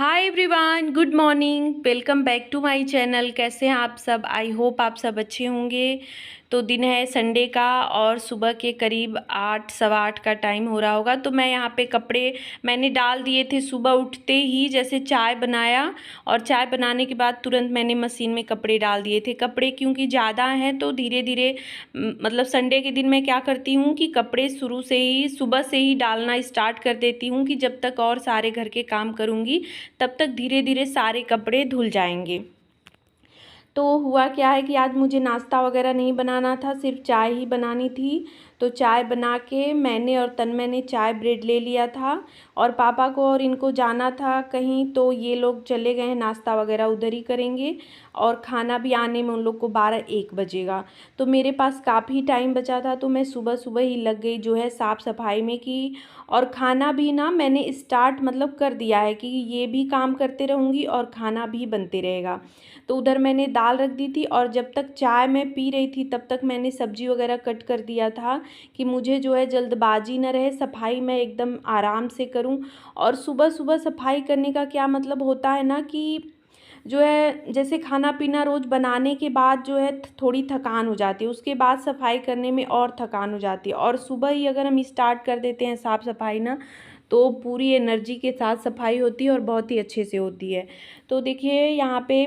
Hi everyone, good morning. Welcome back to my channel. कैसे हैं आप सब? आई होप आप सब अच्छे होंगे। तो दिन है संडे का और सुबह के करीब 8 सवा 8 का टाइम हो रहा होगा। तो मैं यहाँ पे कपड़े मैंने डाल दिए थे सुबह उठते ही, जैसे चाय बनाया और चाय बनाने के बाद तुरंत मैंने मशीन में कपड़े डाल दिए थे। कपड़े क्योंकि ज़्यादा हैं तो धीरे धीरे मतलब संडे के दिन मैं क्या करती हूँ कि कपड़े शुरू से ही सुबह से ही डालना स्टार्ट कर देती हूँ कि जब तक और सारे घर के काम करूँगी तब तक धीरे धीरे सारे कपड़े धुल जाएंगे। तो हुआ क्या है कि आज मुझे नाश्ता वगैरह नहीं बनाना था, सिर्फ चाय ही बनानी थी। तो चाय बना के मैंने और तन्मय ने चाय ब्रेड ले लिया था और पापा को और इनको जाना था कहीं, तो ये लोग चले गए हैं, नाश्ता वगैरह उधर ही करेंगे और खाना भी आने में उन लोग को 12-1 बजेगा। तो मेरे पास काफ़ी टाइम बचा था तो मैं सुबह सुबह ही लग गई जो है साफ़ सफाई में की। और खाना भी ना मैंने स्टार्ट मतलब कर दिया है कि ये भी काम करते रहूँगी और खाना भी बनते रहेगा। तो उधर मैंने दाल रख दी थी और जब तक चाय मैं पी रही थी तब तक मैंने सब्जी वगैरह कट कर दिया था कि मुझे जो है जल्दबाजी न रहे, सफाई मैं एकदम आराम से करूं। और सुबह सुबह सफाई करने का क्या मतलब होता है ना कि जो है जैसे खाना पीना रोज़ बनाने के बाद जो है थोड़ी थकान हो जाती है, उसके बाद सफाई करने में और थकान हो जाती है। और सुबह ही अगर हम स्टार्ट कर देते हैं साफ़ सफाई ना, तो पूरी एनर्जी के साथ सफाई होती है और बहुत ही अच्छे से होती है। तो देखिए यहाँ पे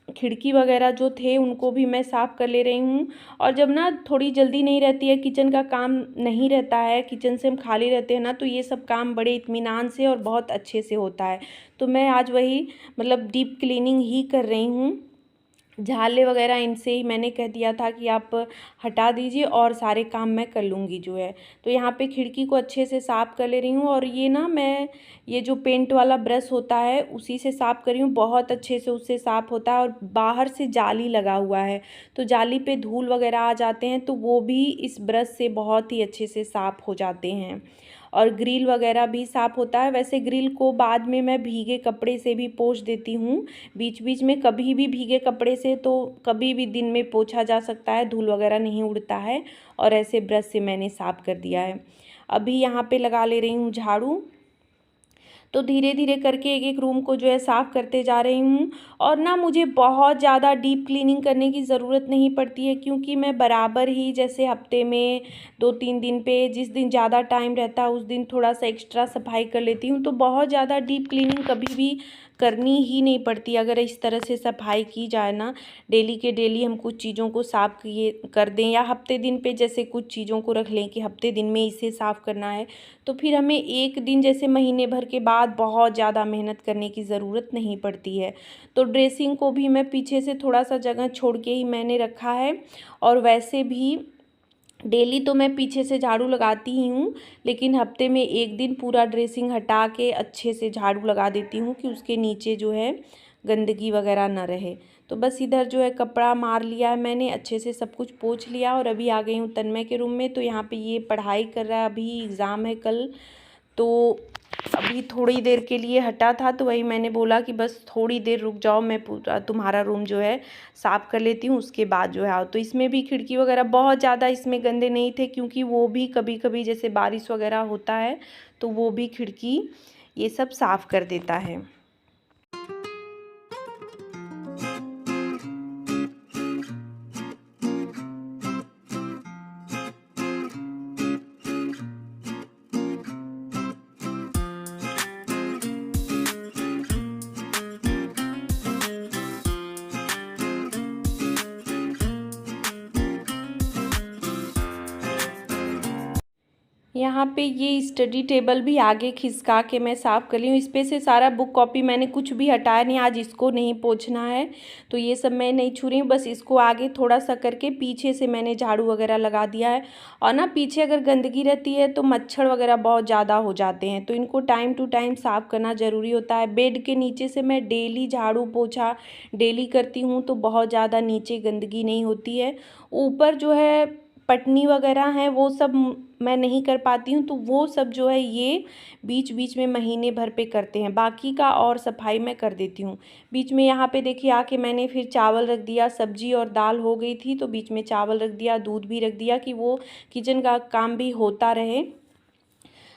खिड़की वगैरह जो थे उनको भी मैं साफ़ कर ले रही हूँ। और जब ना थोड़ी जल्दी नहीं रहती है, किचन का काम नहीं रहता है, किचन से हम खाली रहते हैं ना, तो ये सब काम बड़े इत्मीनान से और बहुत अच्छे से होता है। तो मैं आज वही मतलब डीप क्लीनिंग ही कर रही हूँ। झाले वगैरह इनसे ही मैंने कह दिया था कि आप हटा दीजिए और सारे काम मैं कर लूँगी जो है। तो यहाँ पे खिड़की को अच्छे से साफ़ कर ले रही हूँ और ये ना मैं ये जो पेंट वाला ब्रश होता है उसी से साफ़ कर रही हूँ, बहुत अच्छे से उससे साफ़ होता है। और बाहर से जाली लगा हुआ है तो जाली पे धूल वगैरह आ जाते हैं तो वो भी इस ब्रश से बहुत ही अच्छे से साफ़ हो जाते हैं। और ग्रिल वगैरह भी साफ़ होता है। वैसे ग्रिल को बाद में मैं भीगे कपड़े से भी पोंछ देती हूँ बीच बीच में, कभी भी भीगे कपड़े से, तो कभी भी दिन में पोंछा जा सकता है, धूल वगैरह नहीं उड़ता है। और ऐसे ब्रश से मैंने साफ़ कर दिया है। अभी यहाँ पे लगा ले रही हूँ झाड़ू। तो धीरे धीरे करके एक एक रूम को जो है साफ़ करते जा रही हूँ। और ना मुझे बहुत ज़्यादा डीप क्लीनिंग करने की ज़रूरत नहीं पड़ती है क्योंकि मैं बराबर ही जैसे हफ्ते में 2-3 दिन पे जिस दिन ज़्यादा टाइम रहता है उस दिन थोड़ा सा एक्स्ट्रा सफाई कर लेती हूँ। तो बहुत ज़्यादा डीप क्लीनिंग कभी भी करनी ही नहीं पड़ती अगर इस तरह से सफाई की जाए ना। डेली के डेली हम कुछ चीज़ों को साफ़ किए कर दें या हफ्ते दिन पे जैसे कुछ चीज़ों को रख लें कि हफ्ते दिन में इसे साफ़ करना है, तो फिर हमें एक दिन जैसे महीने भर के बाद बहुत ज़्यादा मेहनत करने की ज़रूरत नहीं पड़ती है। तो ड्रेसिंग को भी मैं पीछे से थोड़ा सा जगह छोड़ के ही मैंने रखा है। और वैसे भी डेली तो मैं पीछे से झाड़ू लगाती ही हूँ, लेकिन हफ्ते में एक दिन पूरा ड्रेसिंग हटा के अच्छे से झाड़ू लगा देती हूँ कि उसके नीचे जो है गंदगी वगैरह ना रहे। तो बस इधर जो है कपड़ा मार लिया है मैंने, अच्छे से सब कुछ पोंछ लिया और अभी आ गई हूँ तन्मय के रूम में। तो यहाँ पे ये पढ़ाई कर रहा है, अभी एग्ज़ाम है कल। तो अभी थोड़ी देर के लिए हटा था तो वही मैंने बोला कि बस थोड़ी देर रुक जाओ, मैं पूरा तुम्हारा रूम जो है साफ़ कर लेती हूँ, उसके बाद जो है आओ। तो इसमें भी खिड़की वगैरह बहुत ज़्यादा इसमें गंदे नहीं थे क्योंकि वो भी कभी कभी जैसे बारिश वगैरह होता है तो वो भी खिड़की ये सब साफ़ कर देता है। यहाँ पे ये स्टडी टेबल भी आगे खिसका के मैं साफ़ कर ली हूँ। इस पे से सारा बुक कॉपी मैंने कुछ भी हटाया नहीं, आज इसको नहीं पोंछना है तो ये सब मैं नहीं छू रही हूँ। बस इसको आगे थोड़ा सा करके पीछे से मैंने झाड़ू वगैरह लगा दिया है। और ना पीछे अगर गंदगी रहती है तो मच्छर वगैरह बहुत ज़्यादा हो जाते हैं, तो इनको टाइम टू टाइम साफ़ करना ज़रूरी होता है। बेड के नीचे से मैं डेली झाड़ू पोछा डेली करती हूँ तो बहुत ज़्यादा नीचे गंदगी नहीं होती है। ऊपर जो है पटनी वगैरह हैं वो सब मैं नहीं कर पाती हूँ, तो वो सब जो है ये बीच बीच में महीने भर पे करते हैं, बाकी का और सफाई मैं कर देती हूँ। बीच में यहाँ पे देखिए आके मैंने फिर चावल रख दिया, सब्जी और दाल हो गई थी तो बीच में चावल रख दिया, दूध भी रख दिया कि वो किचन का काम भी होता रहे।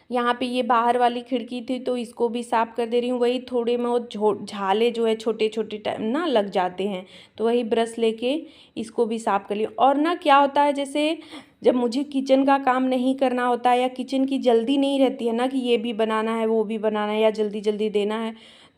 यहाँ पे ये बाहर वाली खिड़की थी तो इसको भी साफ़ कर दे रही हूँ। वही थोड़े बहुत झाले जो है छोटे छोटे टाइम ना लग जाते हैं, तो वही ब्रश लेके इसको भी साफ़ कर लिया। और ना क्या होता है, जैसे जब मुझे किचन का काम नहीं करना होता है या किचन की जल्दी नहीं रहती है ना कि ये भी बनाना है वो भी बनाना है या जल्दी जल्दी देना है,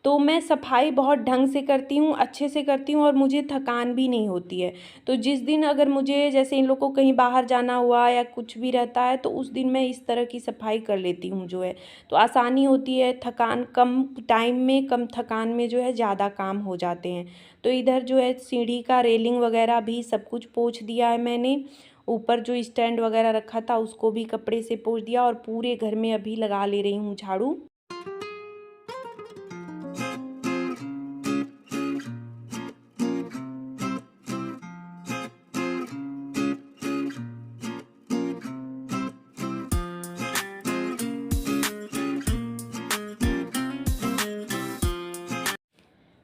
तो मैं सफाई बहुत ढंग से करती हूँ, अच्छे से करती हूँ और मुझे थकान भी नहीं होती है। तो जिस दिन अगर मुझे जैसे इन लोग को कहीं बाहर जाना हुआ या कुछ भी रहता है तो उस दिन मैं इस तरह की सफाई कर लेती हूँ जो है, तो आसानी होती है, थकान कम टाइम में कम थकान में जो है ज़्यादा काम हो जाते हैं। तो इधर जो है सीढ़ी का रेलिंग वगैरह भी सब कुछ पोंछ दिया है मैंने। ऊपर जो स्टैंड वगैरह रखा था उसको भी कपड़े से पोंछ दिया और पूरे घर में अभी लगा ले रही हूँ झाड़ू।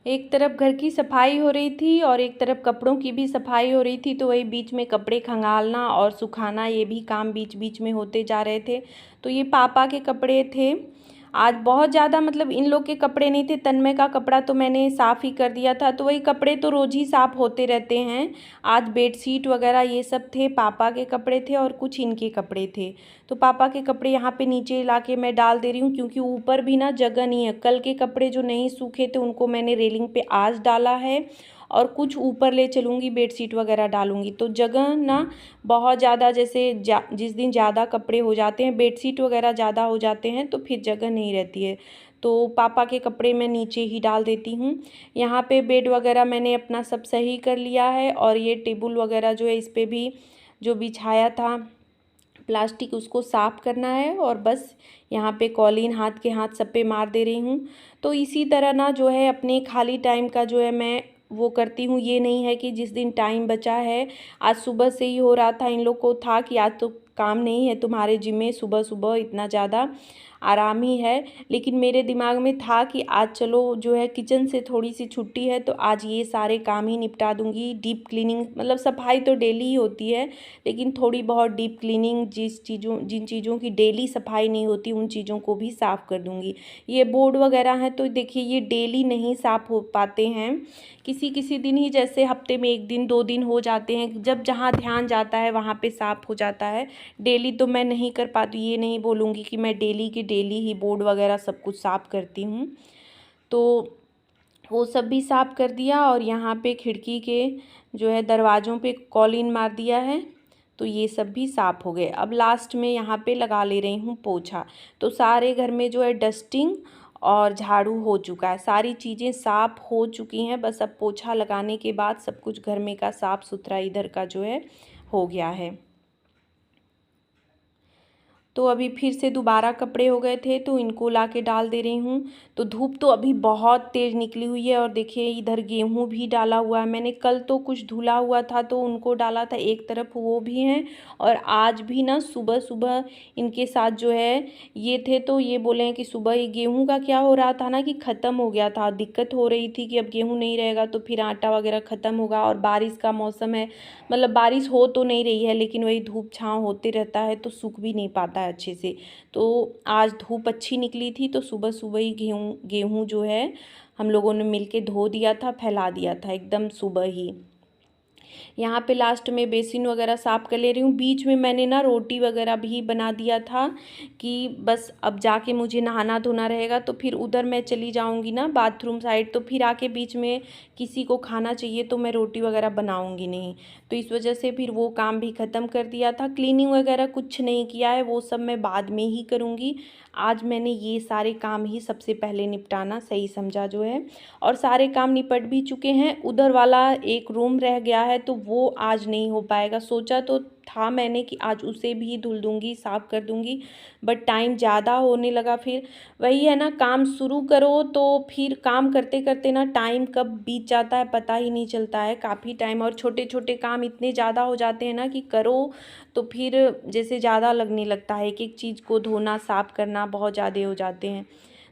एक तरफ घर की सफाई हो रही थी और एक तरफ कपड़ों की भी सफाई हो रही थी, तो वही बीच में कपड़े खंगालना और सुखाना ये भी काम बीच बीच में होते जा रहे थे। तो ये पापा के कपड़े थे। आज बहुत ज़्यादा मतलब इन लोग के कपड़े नहीं थे, तन्मय का कपड़ा तो मैंने साफ़ ही कर दिया था, तो वही कपड़े तो रोज़ ही साफ़ होते रहते हैं। आज बेडशीट वगैरह ये सब थे, पापा के कपड़े थे और कुछ इनके कपड़े थे। तो पापा के कपड़े यहाँ पे नीचे ला के मैं डाल दे रही हूँ क्योंकि ऊपर भी ना जगह नहीं है। कल के कपड़े जो नहीं सूखे थे उनको मैंने रेलिंग पे आज डाला है और कुछ ऊपर ले चलूँगी, बेडशीट वगैरह डालूँगी। तो जगह ना बहुत ज़्यादा, जैसे जिस दिन ज़्यादा कपड़े हो जाते हैं, बेडशीट वगैरह ज़्यादा हो जाते हैं तो फिर जगह नहीं रहती है। तो पापा के कपड़े मैं नीचे ही डाल देती हूँ। यहाँ पे बेड वगैरह मैंने अपना सब सही कर लिया है और ये टेबल वगैरह जो है इस पर भी जो बिछाया था प्लास्टिक उसको साफ़ करना है और बस यहाँ पे कॉलीन हाथ के हाथ सब पे मार दे रही हूँ। तो इसी तरह ना जो है अपने खाली टाइम का जो है मैं वो करती हूँ। ये नहीं है कि जिस दिन टाइम बचा है, आज सुबह से ही हो रहा था, इन लोग को था कि आज तो काम नहीं है तुम्हारे जिम्मे, सुबह सुबह इतना ज़्यादा आराम ही है। लेकिन मेरे दिमाग में था कि आज चलो जो है किचन से थोड़ी सी छुट्टी है तो आज ये सारे काम ही निपटा दूँगी। डीप क्लीनिंग मतलब सफाई तो डेली ही होती है, लेकिन थोड़ी बहुत डीप क्लीनिंग जिन चीज़ों की डेली सफाई नहीं होती उन चीज़ों को भी साफ़ कर दूँगी। ये बोर्ड वगैरह हैं तो देखिए ये डेली नहीं साफ़ हो पाते हैं, किसी किसी दिन ही, जैसे हफ्ते में 1 दिन 2 दिन हो जाते हैं, जब जहाँ ध्यान जाता है वहाँ पे साफ़ हो जाता है। डेली तो मैं नहीं कर पाती, ये नहीं बोलूँगी कि मैं डेली की डेली ही बोर्ड वगैरह सब कुछ साफ़ करती हूँ। तो वो सब भी साफ़ कर दिया और यहाँ पे खिड़की के जो है दरवाज़ों पे कॉलिन मार दिया है, तो ये सब भी साफ़ हो गए। अब लास्ट में यहाँ पे लगा ले रही हूँ पोछा। तो सारे घर में जो है डस्टिंग और झाड़ू हो चुका है, सारी चीज़ें साफ़ हो चुकी हैं। बस अब पोछा लगाने के बाद सब कुछ घर में का साफ़ सुथरा इधर का जो है हो गया है। तो अभी फिर से दोबारा कपड़े हो गए थे तो इनको ला के डाल दे रही हूँ। तो धूप तो अभी बहुत तेज़ निकली हुई है और देखिए इधर गेहूँ भी डाला हुआ है मैंने। कल तो कुछ धुला हुआ था तो उनको डाला था एक तरफ, वो भी हैं। और आज भी ना सुबह सुबह इनके साथ जो है ये थे तो ये बोले हैं कि सुबह ये गेहूँ का क्या हो रहा था ना कि ख़त्म हो गया था, दिक्कत हो रही थी कि अब गेहूँ नहीं रहेगा तो फिर आटा वगैरह ख़त्म होगा और बारिश का मौसम है, मतलब बारिश हो तो नहीं रही है लेकिन वही धूप छाँव होते रहता है तो सूख भी नहीं पाता है अच्छे से। तो आज धूप अच्छी निकली थी तो सुबह सुबह ही गेहूँ जो है हम लोगों ने मिलके धो दिया था, फैला दिया था एकदम सुबह ही। यहाँ पे लास्ट में बेसिन वगैरह साफ़ कर ले रही हूँ। बीच में मैंने ना रोटी वगैरह भी बना दिया था कि बस अब जाके मुझे नहाना धोना रहेगा तो फिर उधर मैं चली जाऊँगी ना बाथरूम साइड, तो फिर आके बीच में किसी को खाना चाहिए तो मैं रोटी वगैरह बनाऊँगी नहीं, तो इस वजह से फिर वो काम भी ख़त्म कर दिया था। क्लीनिंग वगैरह कुछ नहीं किया है, वो सब मैं बाद में ही करूँगी। आज मैंने ये सारे काम ही सबसे पहले निपटाना सही समझा जो है, और सारे काम निपट भी चुके हैं। उधर वाला एक रूम रह गया है तो वो आज नहीं हो पाएगा। सोचा तो था मैंने कि आज उसे भी धुल दूँगी, साफ़ कर दूँगी, बट टाइम ज़्यादा होने लगा। फिर वही है ना, काम शुरू करो तो फिर काम करते करते ना टाइम कब बीत जाता है पता ही नहीं चलता है, काफ़ी टाइम। और छोटे छोटे काम इतने ज़्यादा हो जाते हैं ना कि करो तो फिर जैसे ज़्यादा लगने लगता है, एक एक चीज़ को धोना साफ़ करना बहुत ज़्यादा हो जाते हैं।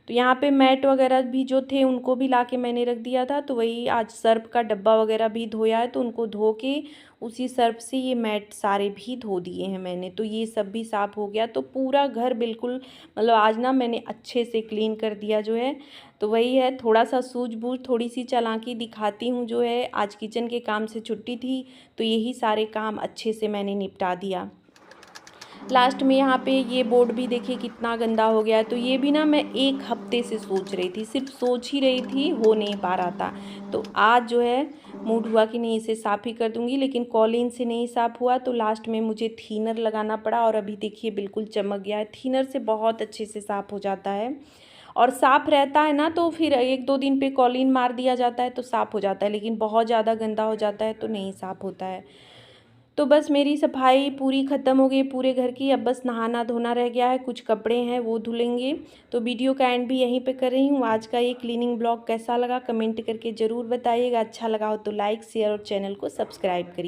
तो यहाँ पे मैट वगैरह भी जो थे उनको भी ला के मैंने रख दिया था। तो वही आज सर्फ का डब्बा वगैरह भी धोया है, तो उनको धो के उसी सर्फ से ये मैट सारे भी धो दिए हैं मैंने। तो ये सब भी साफ़ हो गया। तो पूरा घर बिल्कुल मतलब आज ना मैंने अच्छे से क्लीन कर दिया जो है। तो वही है, थोड़ा सा सूझबूझ थोड़ी सी चालाकी दिखाती हूँ जो है। आज किचन के काम से छुट्टी थी तो यही सारे काम अच्छे से मैंने निपटा दिया। लास्ट में यहाँ पे ये बोर्ड भी देखिए कितना गंदा हो गया है। तो ये भी ना मैं 1 हफ्ते से सोच रही थी, सिर्फ सोच ही रही थी, हो नहीं पा रहा था। तो आज जो है मूड हुआ कि नहीं इसे साफ़ ही कर दूँगी, लेकिन कॉलिन से नहीं साफ़ हुआ तो लास्ट में मुझे थिनर लगाना पड़ा। और अभी देखिए बिल्कुल चमक गया है। थिनर से बहुत अच्छे से साफ़ हो जाता है और साफ़ रहता है ना, तो फिर 1-2 दिन पे कॉलिन मार दिया जाता है तो साफ़ हो जाता है, लेकिन बहुत ज़्यादा गंदा हो जाता है तो नहीं साफ़ होता है। तो बस मेरी सफाई पूरी ख़त्म हो गई पूरे घर की। अब बस नहाना धोना रह गया है, कुछ कपड़े हैं वो धुलेंगे। तो वीडियो का एंड भी यहीं पे कर रही हूँ। आज का ये क्लीनिंग ब्लॉग कैसा लगा कमेंट करके ज़रूर बताइएगा। अच्छा लगा हो तो लाइक शेयर और चैनल को सब्सक्राइब करिए।